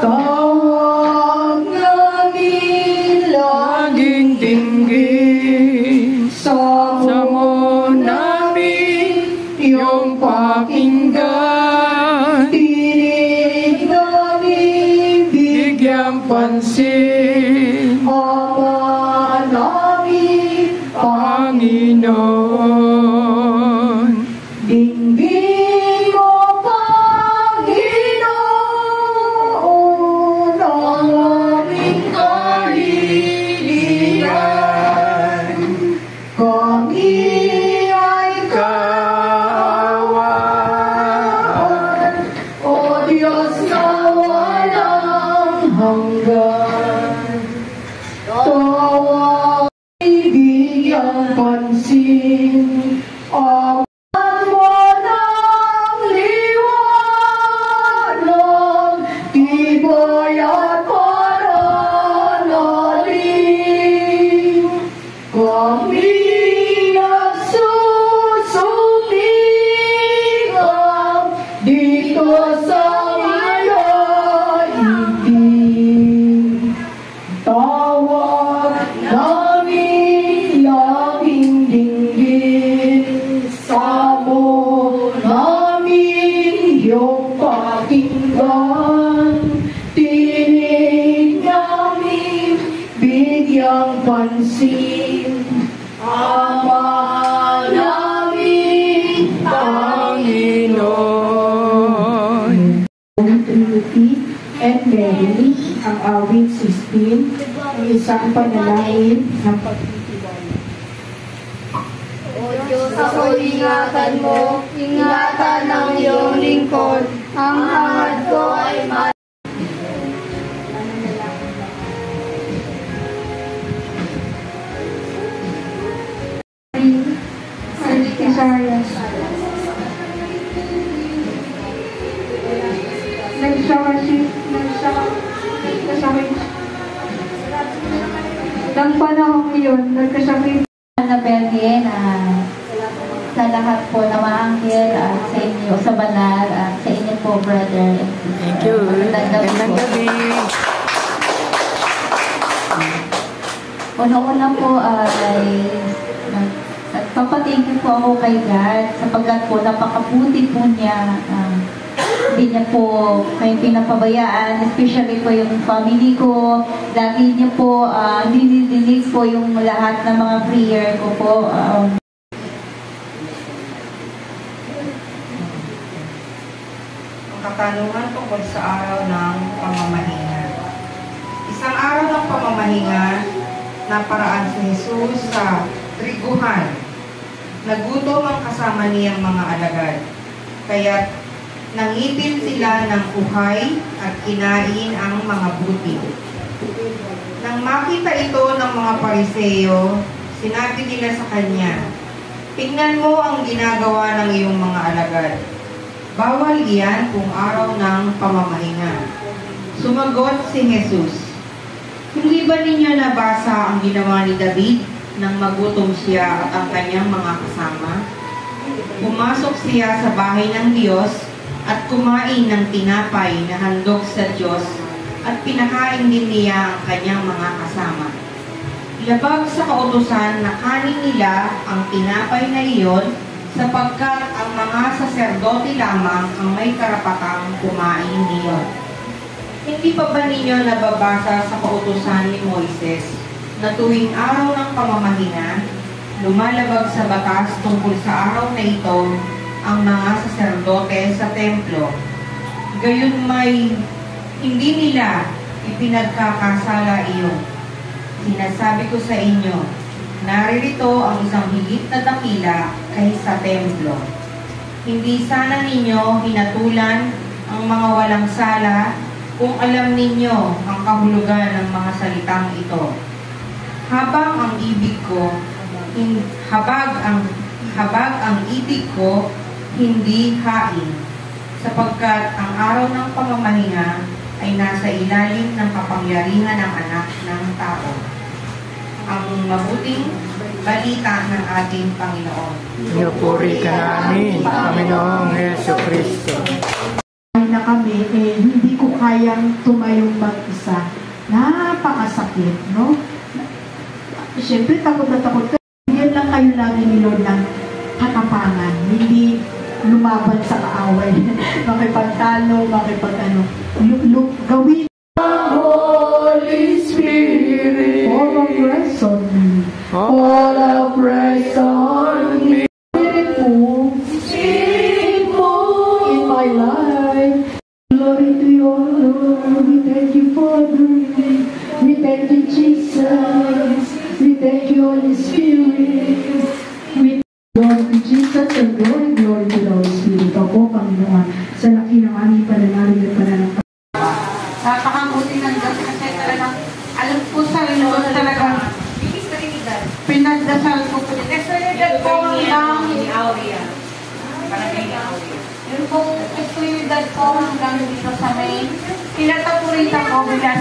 Tawag namin laging dinggin, samo namin iyong pakinggan, tinig namin bigyang pansin, Ama namin Panginoon. Dinggin mo, Panginoon, ang aming kahilingan. Kami ay kaawaan, O Diyos na walang hanggan. Tawag bigyang pansin, ang mo ng liwanag, tibay at pananalig. Kami nagsusumbingan dito sa malaigdig. Tawag namin laging dinggin, samo namin iyong pakinggan, tinig namin bigyang pansin, Ama namin Panginoon. Trinity and Mary, ang awit 16, ang isang panalangin ng pagtitiwala. O Diyos, ako ingatan mo, ingatan ng iyong lingkod, ang hangad ko ay Isaias. Nang panahon iyon, nagkasakit na Bergen, sa lahat po na maanghel at sa inyo, sa banal at sa inyo po, brother. Thank you. Magandang gabi. Una-una po ay nagpapatingin po ako kay God sapagkat po napakabuti po niya. Hindi niya po kayo pinapabayaan, especially po yung family ko. Lagi niya po dinidinig po yung lahat ng mga prayer ko po. Ang katanungan tungkol sa araw ng pamamahinga. Isang araw ng pamamahinga na paraan si Jesus sa triguhan. Nagutom ang kasama niyang mga alagad. Kaya't nangitin sila ng uhay at kinain ang mga buti. Nang makita ito ng mga Pariseo, sinabi nila sa kanya, "Tingnan mo ang ginagawa ng iyong mga alagad. Bawal iyan kung araw ng pamamahinga." Sumagot si Jesus, "Hindi ba ninyo nabasa ang ginawa ni David nang magutom siya at ang kanyang mga kasama? Pumasok siya sa bahay ng Diyos at kumain ng tinapay na handog sa Diyos at pinakain din niya ang kanyang mga kasama. Labag sa kautusan na kanin nila ang tinapay na iyon sapagkat ang mga saserdote lamang ang may karapatang kumain niyon. Hindi pa ba ninyo nababasa sa kautusan ni Moises na tuwing araw ng pamamahinga, lumalabag sa batas tungkol sa araw na ito ang mga saserdote sa templo. Gayon may hindi nila ipinagkakasala iyon. Sinasabi ko sa inyo, naririto ang isang higit na dakila kaysa templo. Hindi sana ninyo hinatulan ang mga walang sala kung alam ninyo ang kahulugan ng mga salitang ito. Habag ang ibig ko, hindi hain, sapagkat ang araw ng pamamahinga ay nasa ilalim ng kapangyarihan ng anak ng tao. Ang mabuting balita ng ating Panginoon. Pinupuri ka namin, Panginoong Yesu Kristo. na na kami, hindi ko kayang tumayong mag-isa. Napakasakit, no? Siyempre, takot na takot ka. Yan lang kayo lagi ni Lord ng katapangan. Hindi lumaban sa kaaway. Makipagtalo, makipag-ano. Gawin Holy Spirit, all of rest on me. all of rest on me. Spirit move in my life. Glory to your Lord. We thank you for the relief. We thank you, Jesus. We thank you, Holy Spirit. We glory to Jesus and glory to the Holy Spirit. Opo, Panginoon, sa laki ng aming pananalig at pananampalataya. Napakabuti ng Diyos kasi talagang alam po sa Lord talagang pinagdasal ko po. Eskwelidad po hanggang yun pong eskwelidad po hanggang dito sa may pinatapuritan ko bilang